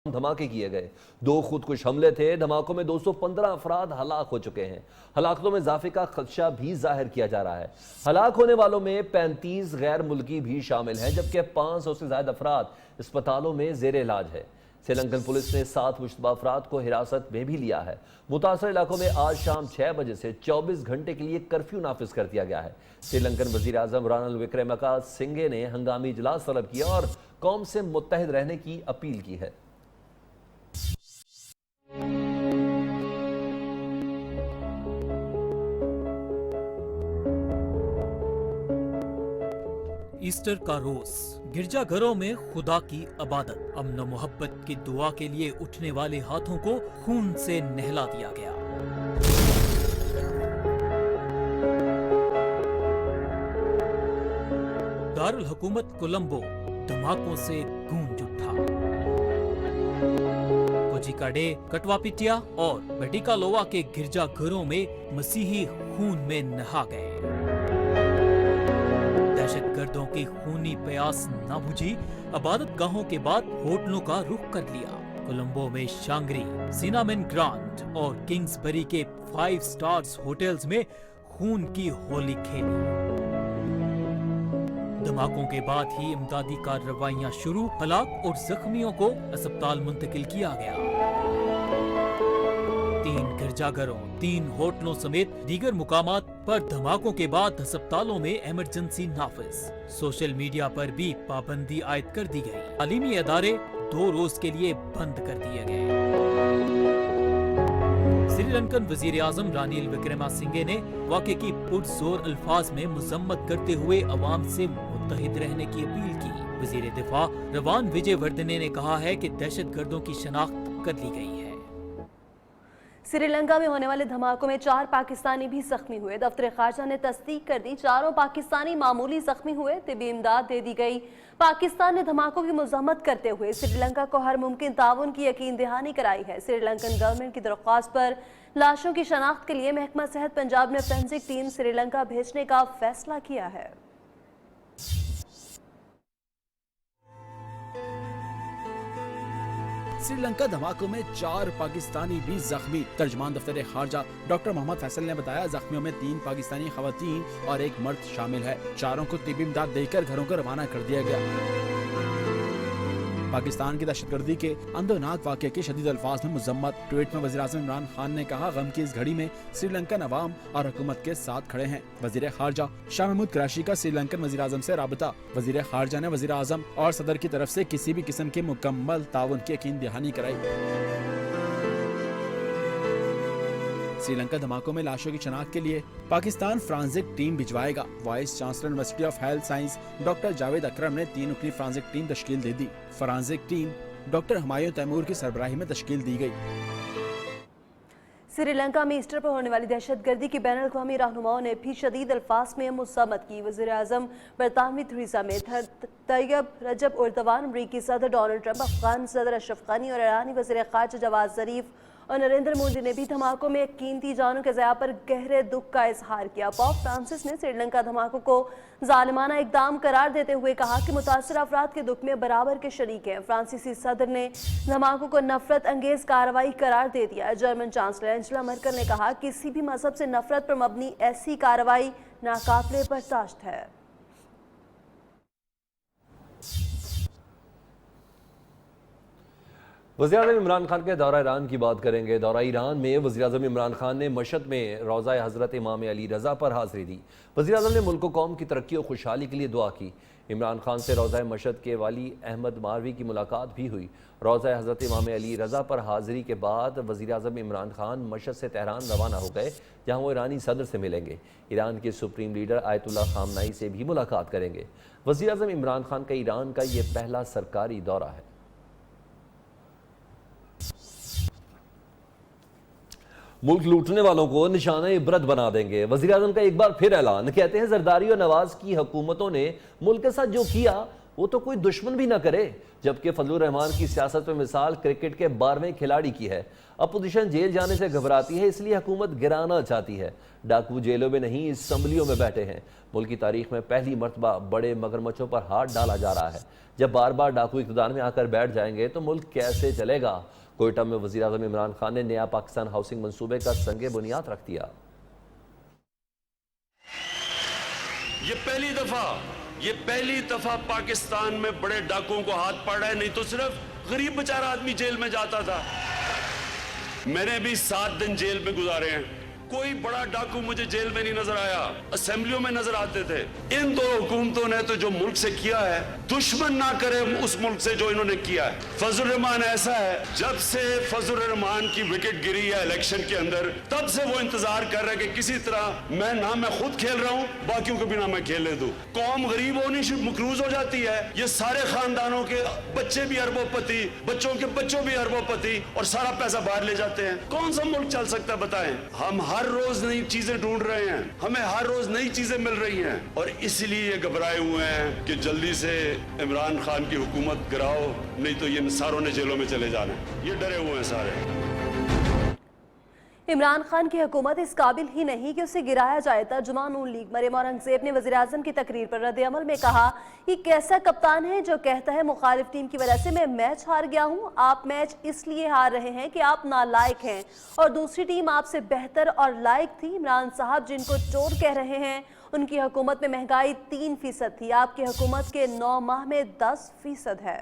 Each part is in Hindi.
धमाके किए गए। 2 खुदकुश हमले थे। धमाकों में 215 अफराद हलाक हो चुके हैं। हलाकतों में इजाफे का खदशा भी जाहिर किया जा रहा है। हलाक होने वालों में 35 गैर मुल्की भी शामिल हैं, जबकि 500 से ज्यादा अफराद अस्पतालों में जेर इलाज है। श्रीलंकन पुलिस ने 7 मुश्तबा अफराद को हिरासत में भी लिया है। मुतासर इलाकों में आज शाम 6 बजे से 24 घंटे के लिए कर्फ्यू नाफिज कर दिया गया है। श्रीलंकन वजीर आजम रानिल विक्रमसिंघे ने हंगामी इजलास तलब किया और कौम से मुत्तहिद रहने की अपील की है। ईस्टर का रोज गिरजाघरों में खुदा की इबादत, अमन मोहब्बत की दुआ के लिए उठने वाले हाथों को खून से नहला दिया गया। दारुल हुकूमत कोलंबो धमाकों से गूंज उठा। कोचिकाडे, कटवापिटिया और बेटिकालोवा के गिरजाघरों में मसीही खून में नहा गए। दहशतगर्दों की खूनी प्रयास न बुझी, इबादत गाहों के बाद होटलों का रुख कर लिया। कोलंबो में शांग्री, सिनामेन ग्रांड और किंग्सबरी के 5 स्टार्स होटल्स में खून की होली खेली। धमाकों के बाद ही इमदादी कार्रवाइयां शुरू, हलाक और जख्मियों को अस्पताल मुंतकिल किया गया। 3 गिरजाघरों, 3 होटलों समेत दीगर मुकामात पर धमाकों के बाद अस्पतालों में इमरजेंसी नाफिज। सोशल मीडिया पर भी पाबंदी आयद कर दी गई। तालीमी अदारे 2 रोज के लिए बंद कर दिए गए। श्रीलंकन वजीर आजम रानिल विक्रमसिंघे ने वाक़े की पुरजोर अल्फाज में मजम्मत करते हुए अवाम से मुत्तहिद रहने की अपील की। वजीर दिफा रवान विजयवर्धने ने कहा है कि दहशतगर्दों की शनाख्त कर ली गई है। श्रीलंका में होने वाले धमाकों में 4 पाकिस्तानी भी जख्मी हुए। दफ्तर खारजा ने तस्दीक कर दी, 4 पाकिस्तानी मामूली जख्मी हुए। तिबी इमदाद दे दी गई। पाकिस्तान ने धमाकों की मजम्मत करते हुए श्रीलंका को हर मुमकिन ताउन की यकीन दहानी कराई है। श्रीलंकन गवर्नमेंट की दरख्वास्त पर लाशों की शनाख्त के लिए महकमा सेहत पंजाब ने फोरेंसिक टीम श्रीलंका भेजने का फैसला किया है। श्रीलंका धमाकों में 4 पाकिस्तानी भी जख्मी। तर्जमान दफ्तर खारजा डॉक्टर मोहम्मद फैसल ने बताया, जख्मियों में 3 पाकिस्तानी खवातीन और 1 मर्द शामिल है। 4 को तिबी इमदाद देकर घरों को रवाना कर दिया गया। पाकिस्तान की दहशतगर्दी के अंदोनाक वाक़े के शदीद अल्फाज में मुजम्मत। ट्वीट में वज़ीर आज़म इमरान खान ने कहा, गम की इस घड़ी में श्रीलंकन अवाम और हुकूमत के साथ खड़े हैं। वज़ीर खारजा शाह महमूद कुरैशी का श्रीलंकन वज़ीर आज़म से राबता। वज़ीर खारजा ने वज़ीर आज़म और सदर की तरफ से किसी भी किस्म के मुकम्मल ताउन की यकीन दहानी कराई। श्रीलंका धमाकों में लाशों की शनाख्त के लिए पाकिस्तान फोरेंसिक टीम भिजवाएगा। Vice chancellor university of health science doctor Javed Akram ने 3 रुकनी फोरेंसिक टीम तश्कील दे दी। Forensic team doctor Humayun Taimur की सरबराही में तश्कील दी गई। श्रीलंका में ईस्टर पर होने वाली दहशतगर्दी की बैनुल अक़वामी रहनुमाओं ने भी शदीद अल्फाज में मुज़म्मत की। वज़ीर आज़म बरतानवी थेरेसा मे, तैयब रजब उर्दवान, अमरीकी सदर डोनाल्ड ट्रंप, अफगान सदर अशरफ गनी और ईरानी वज़ीर ख़ारजा जवाद ज़रीफ और नरेंद्र मोदी ने भी धमाकों में कीमती जानों के ज़या पर गहरे दुख का इजहार किया। पोप फ्रांसिस ने श्रीलंका धमाकों को जालिमाना इकदाम करार देते हुए कहा कि मुतासर अफराद के दुख में बराबर के शरीक हैं। फ्रांसीसी सदर ने धमाकों को नफरत अंगेज कार्रवाई करार दे दिया। जर्मन चांसलर एंजेला मर्केल ने कहा, किसी भी मजहब से नफरत पर मबनी ऐसी कार्रवाई नाकाबिले बर्दाश्त है। वज़ीर आज़म इमरान खान के दौरा ईरान की बात करेंगे। दौरा ईरान में वज़ीर आज़म इमरान खान ने मशहद में रोज़ा हज़रत इमाम अली रज़ा पर हाज़िरी दी। वज़ीर आज़म ने मुल्क व कौम की तरक्की और खुशहाली के लिए दुआ की। इमरान खान से रोज़ा मशहद के वाली अहमद मारवी की मुलाकात भी हुई। रोज़ा हज़रत इमाम अली रज़ा पर हाज़िरी के बाद वज़ीर आज़म इमरान खान मशहद से तेहरान रवाना हो गए, जहाँ वो ईरानी सदर से मिलेंगे। ईरान के सुप्रीम लीडर आयतुल्लाह ख़ामनाई से भी मुलाकात करेंगे। वज़ीर आज़म इमरान खान का ईरान का ये पहला सरकारी दौरा है। मुल्क लूटने वालों को निशाना इबरत बना देंगे। वज़ीर आज़म का एक बार फिर ऐलान। कहते हैं, जरदारी और नवाज की हुकूमतों ने मुल्क के साथ जो किया वो तो कोई दुश्मन भी ना करे। जबकि फजलुर रहमान की सियासत में मिसाल क्रिकेट के 12वें खिलाड़ी की है। अपोजिशन जेल जाने से घबराती है, इसलिए हुकूमत गिराना चाहती है। डाकू जेलों में नहीं, असम्बलियों में बैठे हैं। मुल्क की तारीख में पहली मरतबा बड़े मगरमच्छों पर हाथ डाला जा रहा है। जब बार बार डाकू इक़्तिदार में आकर बैठ जाएंगे तो मुल्क कैसे चलेगा। कोयटा में वज़ीर आज़म इमरान खान ने नया पाकिस्तान हाउसिंग मंसूबे का संगे बुनियाद रख दिया। ये पहली दफा पाकिस्तान में बड़े डाकुओं को हाथ पड़ रहा है, नहीं तो सिर्फ गरीब बेचारा आदमी जेल में जाता था। मैंने भी 7 दिन जेल में गुजारे हैं, कोई बड़ा डाकू मुझे जेल में नहीं नजर आया, असेंबलियों में नजर आते थे। इन दो हुकूमतों ने तो जो मुल्क से किया है, दुश्मन ना करे उस मुल्क से जो इन्होंने किया है। फजलुर रहमान ऐसा है, जब से फजलुर रहमान की विकेट गिरी है इलेक्शन के अंदर, तब से वो इंतजार कर रहे हैं कि किसी तरह मैं खुद खेल रहा हूं, बाकियों को भी ना मैं खेलने दूं। कौम गरीब होनी मकरूज हो जाती है। ये सारे खानदानों के बच्चे भी अरबोपति, बच्चों के बच्चों भी अरबोपति, और सारा पैसा बाहर ले जाते हैं। कौन सा मुल्क चल सकता है बताएं। हम हर रोज नई चीजें ढूंढ रहे हैं, हमें हर रोज नई चीजें मिल रही हैं, और इसलिए ये घबराए हुए हैं कि जल्दी से इमरान खान की हुकूमत गिराओ, नहीं तो ये सारों ने जेलों में चले जाना है। ये डरे हुए हैं सारे। इमरान खान की हुकूमत इस काबिल ही नहीं कि उसे गिराया जाए। तर्जुमान नून लीग मरियम औरंगजेब ने वज़ीर आज़म की तकरीर पर रद्द-ए-अमल में कहा कि कैसा कप्तान है जो कहता है मुखालिफ टीम की वजह से मैं मैच हार गया हूं। आप मैच इसलिए हार रहे हैं कि आप नालायक हैं और दूसरी टीम आपसे बेहतर और लायक थी। इमरान साहब जिनको चोर कह रहे हैं, उनकी हुकूमत में महंगाई 3% थी, आपकी हुकूमत के 9 माह में 10% है।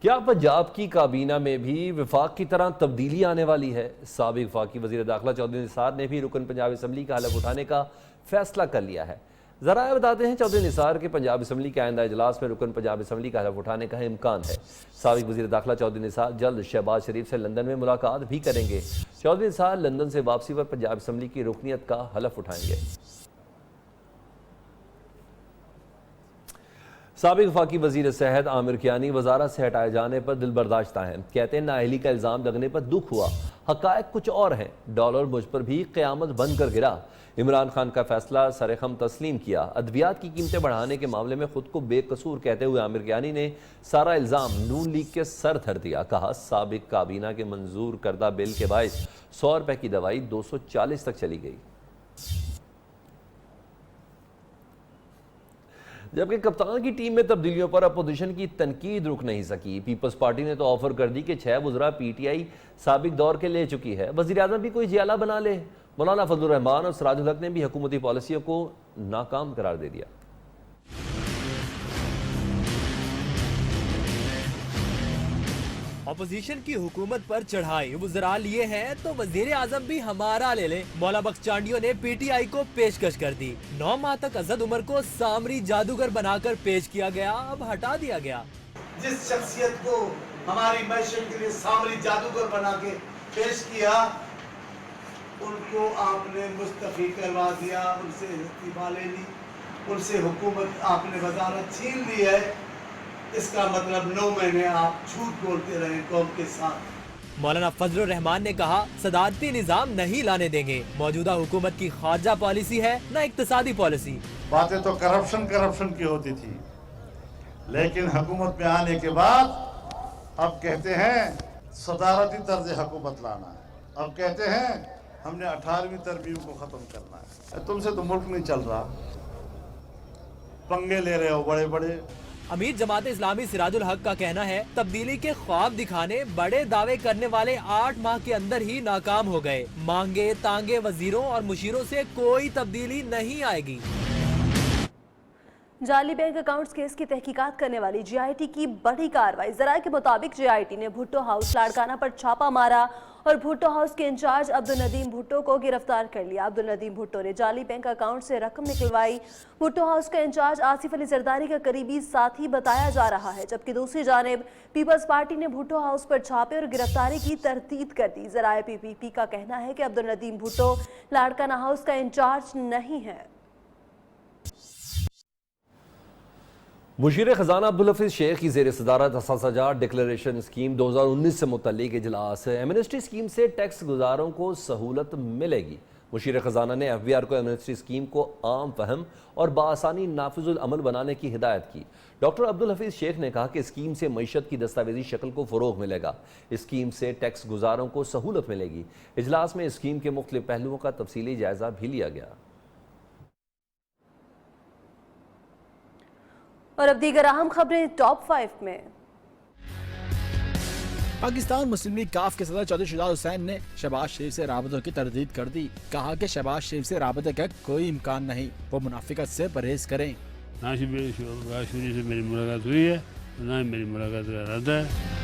क्या पंजाब की काबीना में भी विफाक की तरह तब्दीली आने वाली है? साबिक वफाकी वज़ीर दाखिला चौधरी निसार ने भी रुकन पंजाब असम्बली का हलफ उठाने का फैसला कर लिया है। ज़रा बताते हैं, चौधरी निसार के पंजाब असम्बली के आइंदा इजलास में रुकन पंजाब असम्बली का हलफ उठाने का इम्कान है। साबिक वज़ीर दाखिला चौधरी निसार जल्द शहबाज शरीफ से लंदन में मुलाकात भी करेंगे। चौधरी निसार लंदन से वापसी पर पंजाब असम्बली की रुकनीत का हलफ उठाएंगे। साबिक वफाकी वज़ीर सेहत आमिर कियानी वजारत से हटाए जाने पर दिल बर्दाश्ता हैं। कहते हैं नाअहली का इल्ज़ाम लगने पर दुख हुआ, हक़ाइक़ कुछ और हैं। डॉलर मुझ पर भी क़यामत बनकर गिरा। इमरान खान का फैसला सरेखम तस्लीम किया। अद्वियात की कीमतें बढ़ाने के मामले में खुद को बेकसूर कहते हुए आमिर कियानी ने सारा इल्ज़ाम नून लीग के सर धर दिया। कहा साबिक काबीना के मंजूर करदा बिल के बायस 100 रुपए की दवाई 240 तक चली गई। जबकि कप्तान की टीम में तब्दीलियों पर अपोजिशन की तनकीद रुक नहीं सकी। पीपल्स पार्टी ने तो ऑफर कर दी कि 6 वज़रा PTI साबिक दौर के ले चुकी है। वज़ीर आज़म भी कोई जियाला बना ले। मौलाना फजलुर रहमान और सिराजुल हक ने भी हुकूमती पॉलिसियों को नाकाम करार दे दिया। अपोजिशन की हुकूमत पर चढ़ाई वज़रा लिए हैं तो वज़ीर आज़म भी हमारा ले ले। मौला बख्श चांडियों ने PTI को पेशकश कर दी। 9 माह तक अजद उमर को सामरी जादूगर बनाकर पेश किया गया, अब हटा दिया गया। जिस शख्सियत को हमारी मैशत के लिए सामरी जादूगर बना के पेश किया, उनको आपने मुस्तफी करवा दिया, उनसे इस्तीफा ले ली, उनसे हुकूमत आपने वजारत छीन ली है। इसका मतलब 9 महीने आप झूठ बोलते रहे कौम के साथ। मौलाना फजलुर रहमान ने कहा सदारती निजाम नहीं लाने देंगे। मौजूदा हुकूमत की खारजा पॉलिसी है न इक्तिसादी पॉलिसी। बातें तो करप्शन की होती थी, लेकिन हुकूमत में आने के बाद अब कहते हैं सदारती तर्ज हुकूमत लाना है। अब कहते हैं हमने 18वीं तरमीम को खत्म करना है। तुमसे तो मुल्क नहीं चल रहा, पंगे ले रहे हो बड़े बड़े। अमीर जमात इस्लामी सिराजुल हक का कहना है तब्दीली के ख्वाब दिखाने बड़े दावे करने वाले 8 माह के अंदर ही नाकाम हो गए। मांगे तांगे वजीरों और मुशीरों से कोई तब्दीली नहीं आएगी। जाली बैंक अकाउंट्स केस की तहकीकात करने वाली GIT की बड़ी कार्रवाई। जराये के मुताबिक GIT ने भुट्टो हाउस लाड़काना पर छापा मारा और भुट्टो हाउस के इंचार्ज अब्दुल नदीम भुट्टो को गिरफ्तार कर लिया। अब्दुल नदीम भुट्टो ने जाली बैंक अकाउंट से रकम निकलवाई। भुट्टो हाउस का इंचार्ज आसिफ अली जरदारी का करीबी साथी बताया जा रहा है, जबकि दूसरी जानिब पीपल्स पार्टी ने भुट्टो हाउस पर छापे और गिरफ्तारी की तरतीब कर दी। जराये PPP का कहना है कि अब्दुल नदीम भुट्टो लाड़काना हाउस का इंचार्ज नहीं है। मुशीर खजाना अब्दुल हफीज शेख की ज़ेर सदारत असासाजात डिक्लेरेशन स्कीम 2019 से मुतल्लिक इजलास। एमनेस्टी स्कीम से टैक्स गुजारों को सहूलत मिलेगी। मुशीर खजाना ने FBR को एमनेस्टी स्कीम को आम फहम और बासानी नाफिजुल अमल बनाने की हिदायत की। डॉक्टर अब्दुल हफीज शेख ने कहा कि स्कीम से मईशत की दस्तावेजी शक्ल को फ़रोग मिलेगा। स्कीम से टैक्स गुजारों को सहूलत मिलेगी। इजलास में स्कीम के मुख्तलिफ पहलुओं का तफसीली जायजा भी लिया गया। और अब दीगर अहम खबरें टॉप 5 में। पाकिस्तान मुस्लिम लीग काफ के सदर चौधरी शुजात हुसैन ने शहबाज शरीफ से राबतों की तरदीद कर दी। कहा कि शहबाज शरीफ से राबते का कोई इम्कान नहीं, वो मुनाफिकत से परहेज करें। ना शहबाज शरीफ से मेरी मुलाकात हुई है, ना ही मेरी मुलाकात का इरादा है।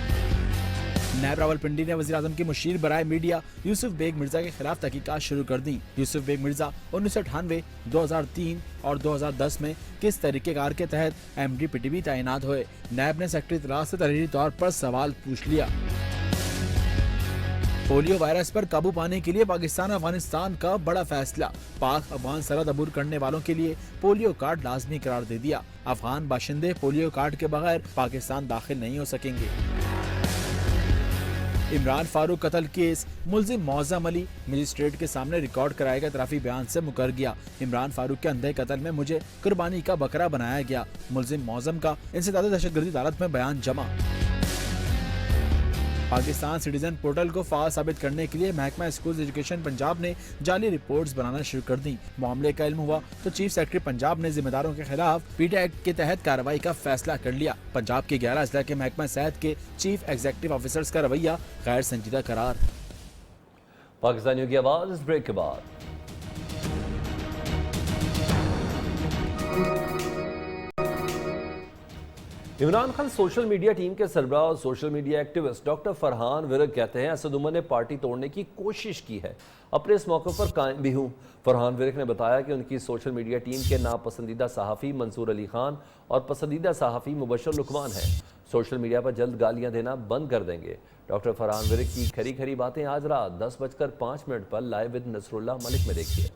नायब रावलपिंडी ने वज़ीर-ए-आज़म की मुशीर बराए मीडिया यूसुफ बेग मिर्जा के खिलाफ तहकीकात शुरू कर दी। यूसुफ बेग मिर्जा 1998, 2003 और 2010 में किस तरीक़ेकार के तहत MD-PTB तैनात हुए। नायब ने सेक्रेटरी इत्तलात से तहरीरी तौर पर सवाल पूछ लिया। पोलियो वायरस पर काबू पाने के लिए पाकिस्तान अफगानिस्तान का बड़ा फैसला। पाक अफगान सरहद अबूर करने वालों के लिए पोलियो कार्ड लाजमी करार दे दिया। अफगान बाशिंदे पोलियो कार्ड के बगैर पाकिस्तान दाखिल नहीं हो सकेंगे। इमरान फारूक कत्ल केस, मुल्जिम मौज़म अली मजिस्ट्रेट के सामने रिकॉर्ड कराए गए तराफी बयान से मुकर गया। इमरान फारूक के अंधे कत्ल में मुझे कुर्बानी का बकरा बनाया गया। मुल्जिम मौज़म का इंसदाद दहशतगर्दी अदालत में बयान जमा। पाकिस्तान सिटीजन पोर्टल को फाल साबित करने के लिए महकमा स्कूल एजुकेशन पंजाब ने जाली रिपोर्ट्स बनाना शुरू कर दी। मामले का इल्म हुआ तो चीफ सेक्रेटरी पंजाब ने जिम्मेदारों के खिलाफ पीटा एक्ट के तहत कार्रवाई का फैसला कर लिया। पंजाब के 11 अजला के महकमा सेहत के चीफ एग्जीक्यूटिव ऑफिसर्स का रवैया गैर संजीदा करार। पाकिस्तानियों की आवाज इस ब्रेक के बाद। Imran Khan social media team के सरबराह और social media activist doctor Farhan Virk कहते हैं असद उमर ने पार्टी तोड़ने की कोशिश की है, अपने इस मौके पर कायम भी हूँ। फरहान विरक ने बताया कि उनकी सोशल मीडिया टीम के नापसंदीदा सहाफ़ी मंसूर अली खान और पसंदीदा सहाफ़ी मुबशर लुकमान हैं। सोशल मीडिया पर जल्द गालियाँ देना बंद कर देंगे। डॉक्टर फरहान विरक की खरी खरी बातें आज रात 10:05 पर लाइव विद नसरुल्लाह मलिक में देखिए।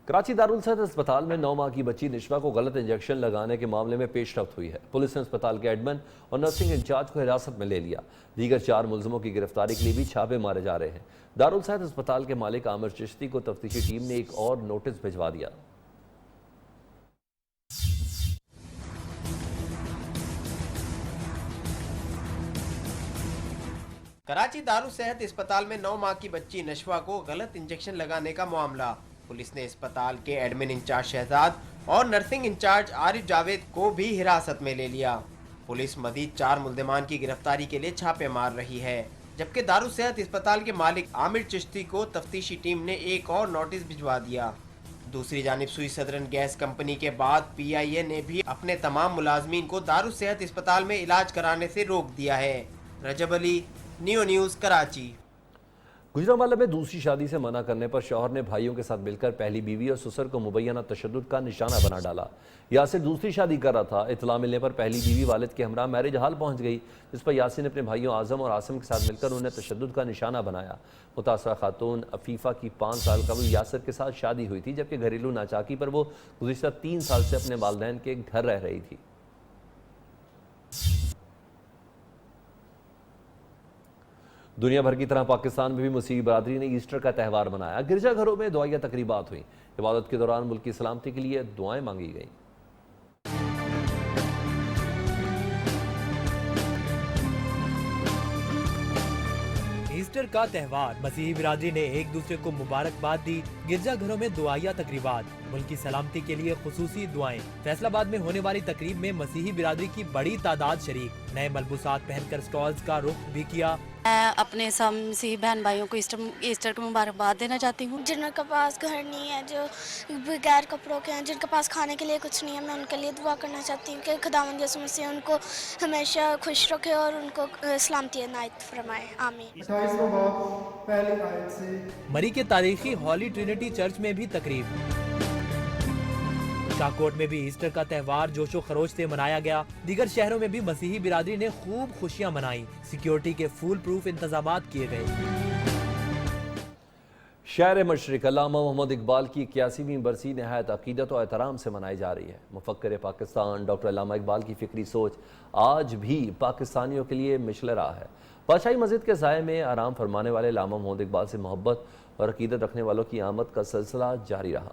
कराची दारुल सेहत अस्पताल में 9 माह की बच्ची निशवा को गलत इंजेक्शन लगाने के मामले में पेशरफ्त हुई है। पुलिस ने अस्पताल के एडमिन और नर्सिंग इंचार्ज को हिरासत में ले लिया। दीगर 4 मुलजमों की गिरफ्तारी के लिए भी छापे मारे जा रहे हैं। दारुल सेहत अस्पताल के मालिक आमिर चिश्ती को तफ्तीशी टीम ने एक और नोटिस भिजवा दिया। कराची दारुल सेहत अस्पताल में 9 माह की बच्ची नशवा को गलत इंजेक्शन लगाने का मामला। पुलिस ने अस्पताल के एडमिन इंचार्ज शहजाद और नर्सिंग इंचार्ज आरिफ जावेद को भी हिरासत में ले लिया। पुलिस मजीद 4 मुल्जिमान की गिरफ्तारी के लिए छापे मार रही है, जबकि दारुल सेहत अस्पताल के मालिक आमिर चिश्ती को तफ्तीशी टीम ने एक और नोटिस भिजवा दिया। दूसरी जानिब सुई सदरन गैस कंपनी के बाद PIA ने भी अपने तमाम मुलाजमीन को दारुल सेहत अस्पताल में इलाज कराने से रोक दिया है। रजब अली, न्यू न्यूज़, कराची। गुजरांवाला में दूसरी शादी से मना करने पर शौहर ने भाइयों के साथ मिलकर पहली बीवी और ससुर को मुबैना तशद्दुद का निशाना बना डाला। यासिर दूसरी शादी कर रहा था। इतला मिलने पर पहली बीवी वालिद के हमरा मैरिज हाल पहुंच गई, जिस पर यासिर ने अपने भाइयों आजम और आसिम के साथ मिलकर उन्हें तशद्दुद का निशाना बनाया। मुतासरा खातून अफीफ़ा की 5 साल कबल यासिर के साथ शादी हुई थी, जबकि घरेलू नाचाकी पर वो गुज़िश्ता 3 साल से अपने वालिदैन के घर रह रही थी। दुनिया भर की तरह पाकिस्तान में भी मसीही बरादरी ने ईस्टर का त्यौहार मनाया। गिरजाघरों में दुआया तकरीबात हुई। इबादत के दौरान मुल्क की सलामती के लिए दुआएं मांगी गईं। ईस्टर का त्यौहार, मसीही बिरादरी ने एक दूसरे को मुबारकबाद दी। गिरजाघरों में दुआया तकरीबात, मुल्क की सलामती के लिए खुसूसी दुआएं। फैसलाबाद में होने वाली तकरीब में मसीही बिरादरी की बड़ी तादाद शरीक। नए मलबूसात पहनकर स्टॉल्स का रुख भी किया। मैं अपने सब मसीही बहन भाइयों को ईस्टर की मुबारकबाद देना चाहती हूँ। जिनके पास घर नहीं है, जो बगैर कपड़ों के हैं, जिनके पास खाने के लिए कुछ नहीं है, मैं उनके लिए दुआ करना चाहती हूँ कि खुदावंद यसु मसीह उनको हमेशा खुश रखे और उनको सलामती इनायत फरमाए। आमीन। मरी के तारीखी हॉली ट्रिनिटी चर्च में भी तकरीब। शाहकोट में भी ईस्टर का त्यौहार जोशो खरोश से मनाया गया। दीगर शहरों में भी मसीही बिरादरी ने खूब खुशियां मनाई। सिक्योरिटी के फूल प्रूफ इंतजामात किए गए। शायर मशरिक अल्लामा मोहम्मद इकबाल की 81वीं बरसी नहायत अकीदत और एहतराम से मनाई जा रही है। मुफक्किर पाकिस्तान डॉक्टर अल्लामा इकबाल की फ़िक्री सोच आज भी पाकिस्तानियों के लिए मिशल राह है। बादशाही मस्जिद के साये में आराम फरमाने वाले अल्लामा मोहम्मद इकबाल से मोहब्बत और अकीदत रखने वालों की आमद का सिलसिला जारी रहा।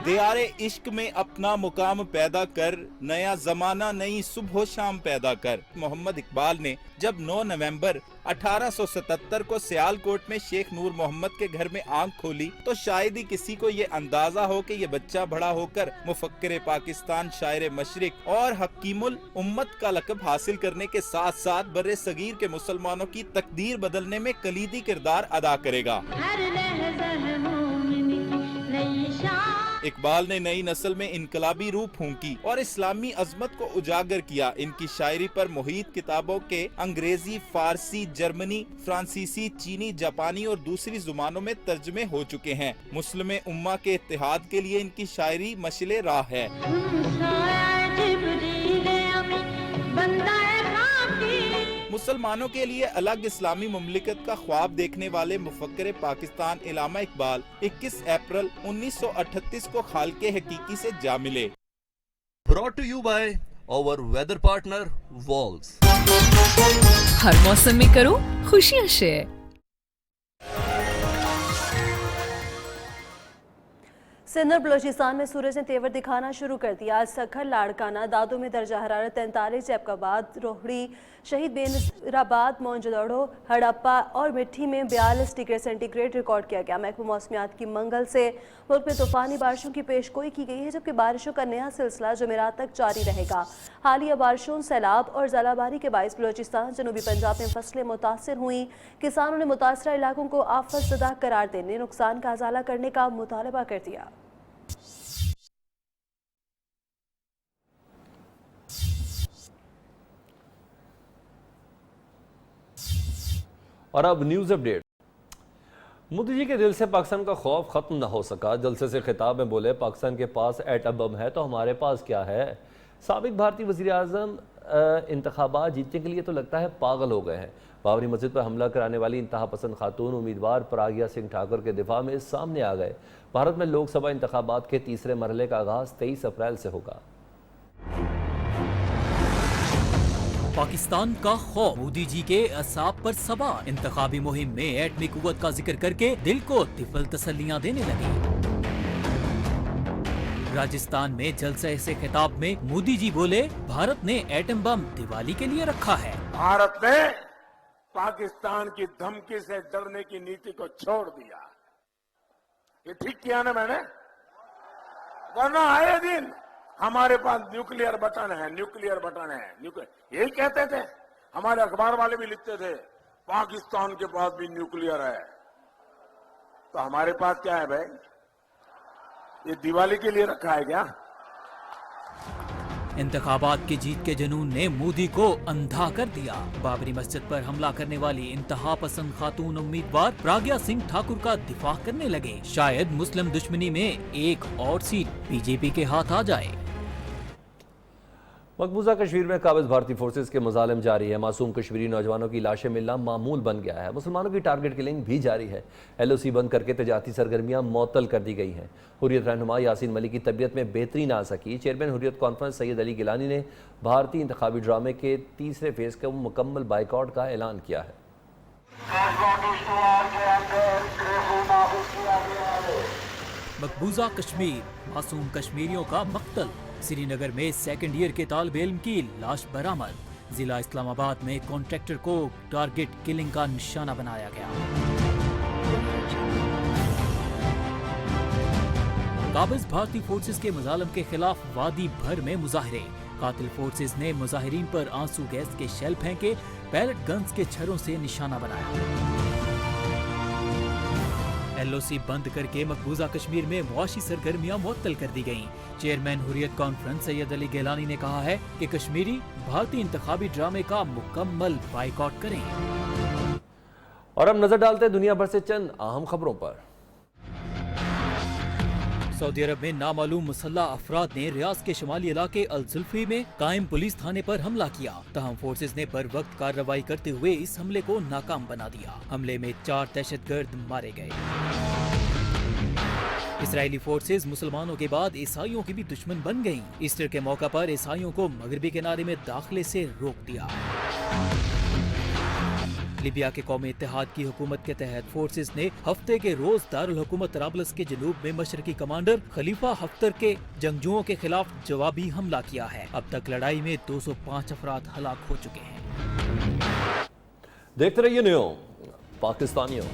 दियारे इश्क में अपना मुकाम पैदा कर, नया जमाना नई सुबह शाम पैदा कर। मोहम्मद इकबाल ने जब 9 नवंबर 1877 को सियालकोट में शेख नूर मोहम्मद के घर में आंख खोली तो शायद ही किसी को ये अंदाजा हो कि ये बच्चा बड़ा होकर मुफक्किर पाकिस्तान, शायर मशरिक और हकीमुल उम्मत का लक़ब हासिल करने के साथ साथ बर्रे सगीर के मुसलमानों की तकदीर बदलने में कलीदी किरदार अदा करेगा। इकबाल ने नई नस्ल में इनकलाबी रूह फूंकी और इस्लामी अजमत को उजागर किया। इनकी शायरी पर मुहित किताबों के अंग्रेजी, फारसी, जर्मनी, फ्रांसीसी, चीनी, जापानी और दूसरी जुबानों में तर्जमे हो चुके हैं। मुस्लिम उम्मा के इत्तेहाद के लिए इनकी शायरी मशले राह है। मुसलमानों के लिए अलग इस्लामी मुमलिकत का ख्वाब देखने वाले मुफक्किर पाकिस्तान अल्लामा इकबाल 21 अप्रैल 1938 को खालके हकीकी से जा मिले। Brought to you by our weather partner Walls। हर मौसम में करो खुशियां शेयर। सिंध और बलोचिस्तान में सूरज ने तेवर दिखाना शुरू कर दिया। आज सखर, लाड़काना, दादो में दर्जा हरारत 43, जैबकाबाद, रोहड़ी, शहीद बेनजीराबाद, मोहनजोदड़ो, हड़प्पा और मिट्टी में 42 डिग्री सेंटीग्रेड रिकॉर्ड किया गया। महकमा मौसमियात की मंगल से मुल्क में तूफानी बारिशों की पेशगोई की गई है, जबकि बारिशों का नया सिलसिला जुमेरात तक जारी रहेगा। हालिया बारिशों, सैलाब और जलाबारी के बायस बलोचिस्तान, जनूबी पंजाब में फसलें मुतासर हुई। किसानों ने मुतासरा इलाकों को आफत ज़दा करार देने, नुकसान का अजाला करने का मुतालबा कर दिया। और अब न्यूज़ अपडेट। मोदी जी के दिल से पाकिस्तान का खौफ ख़त्म न हो सका। जलसे से खिताब में बोले, पाकिस्तान के पास एटम बम है तो हमारे पास क्या है। साबिक भारतीय वज़ीर आज़म इंतखाबात जीतने के लिए तो लगता है पागल हो गए हैं। बाबरी मस्जिद पर हमला कराने वाली इंतहा पसंद खातून उम्मीदवार परागिया सिंह ठाकुर के दिफा में सामने आ गए। भारत में लोकसभा इंतखाबात के तीसरे मरहले का आगाज़ 23 अप्रैल से होगा। पाकिस्तान का खौफ, मोदी जी के असाब पर सवार। इंतखाबी मुहिम में एटमी कुव्वत का जिक्र करके दिल को तिफल तसल्लियां देने लगे। राजस्थान में जलसे से खिताब में मोदी जी बोले, भारत ने एटम बम दिवाली के लिए रखा है। भारत ने पाकिस्तान की धमकी से डरने की नीति को छोड़ दिया। ये ठीक किया ना मैंने, वरना आए दिन हमारे पास न्यूक्लियर बटन है, न्यूक्लियर बटन है, यही कहते थे। हमारे अखबार वाले भी लिखते थे पाकिस्तान के पास भी न्यूक्लियर है। तो हमारे पास क्या है भाई? ये दिवाली के लिए रखा है क्या? इंतखाबात की जीत के जुनून ने मोदी को अंधा कर दिया। बाबरी मस्जिद पर हमला करने वाली इंतहा पसंद खातून उम्मीदवार प्राज्ञा सिंह ठाकुर का दिफा करने लगे। शायद मुस्लिम दुश्मनी में एक और सीट बीजेपी के हाथ आ जाए। मकबूजा कश्मीर में काबिज भारतीय फोर्सेज के मुजालिम जारी है। मासूम कश्मीरी नौजवानों की लाशें मिलना मामूल बन गया है। मुसलमानों की टारगेट किलिंग भी जारी है। LOC बंद करके तजारती सरगर्मियां मुअत्तल कर दी गई हैं। हुर्रियत रहनुमा यासीन मलिक की तबीयत में बेहतरी ना आ सकी। चेयरमैन हुर्रियत कॉन्फ्रेंस सैयद अली गिलानी ने भारतीय इंतखाबी ड्रामे के तीसरे फेज का मुकम्मल बाइकआउट का ऐलान किया है। मकबूजा कश्मीर, मासूम कश्मीरियों का मक्तल। श्रीनगर में सेकंड ईयर के तालिब इल्म की लाश बरामद। जिला इस्लामाबाद में कॉन्ट्रैक्टर को टारगेट किलिंग का निशाना बनाया गया। काबिज भारतीय फोर्सेज के मुजालिम के खिलाफ वादी भर में मुजाहरे। कातिल फोर्सेज ने मुजाहिरीन पर आंसू गैस के शेल फेंके, पैलेट गन्स के छर्रों से निशाना बनाया। LOC बंद करके मकबूजा कश्मीर में मुआशी सरगर्मियां मुअत्तल कर दी गईं। चेयरमैन हुर्रियत कॉन्फ्रेंस सैयद अली गिलानी ने कहा है कि कश्मीरी भारतीय इंतखाबी ड्रामे का मुकम्मल बाइकआउट करें। और अब नजर डालते हैं दुनिया भर से चंद अहम खबरों पर। सऊदी अरब में नामालूम मुसल्लह अफराद ने रियाद के शुमाली इलाके अल जुल्फी में कायम पुलिस थाने पर हमला किया। तहम फोर्सेज ने बर वक्त कार्रवाई करते हुए इस हमले को नाकाम बना दिया। हमले में 4 दहशतगर्द मारे गए। इसराइली फोर्सेज मुसलमानों के बाद ईसाइयों की भी दुश्मन बन गईं। ईस्टर के मौका पर ईसाइयों को मगरबी किनारे में दाखिले से रोक दिया। लीबिया के कौमी इत्तेहाद की हुकूमत के तहत फोर्सेज ने हफ्ते के रोज दारुल हुकूमत तराबलस के जनूब में मशरकी कमांडर खलीफा हफ्तर के जंगजुओं के खिलाफ जवाबी हमला किया है। अब तक लड़ाई में 205 अफराद हलाक हो चुके हैं। देखते रहिए न्यूज़ पाकिस्तानियों।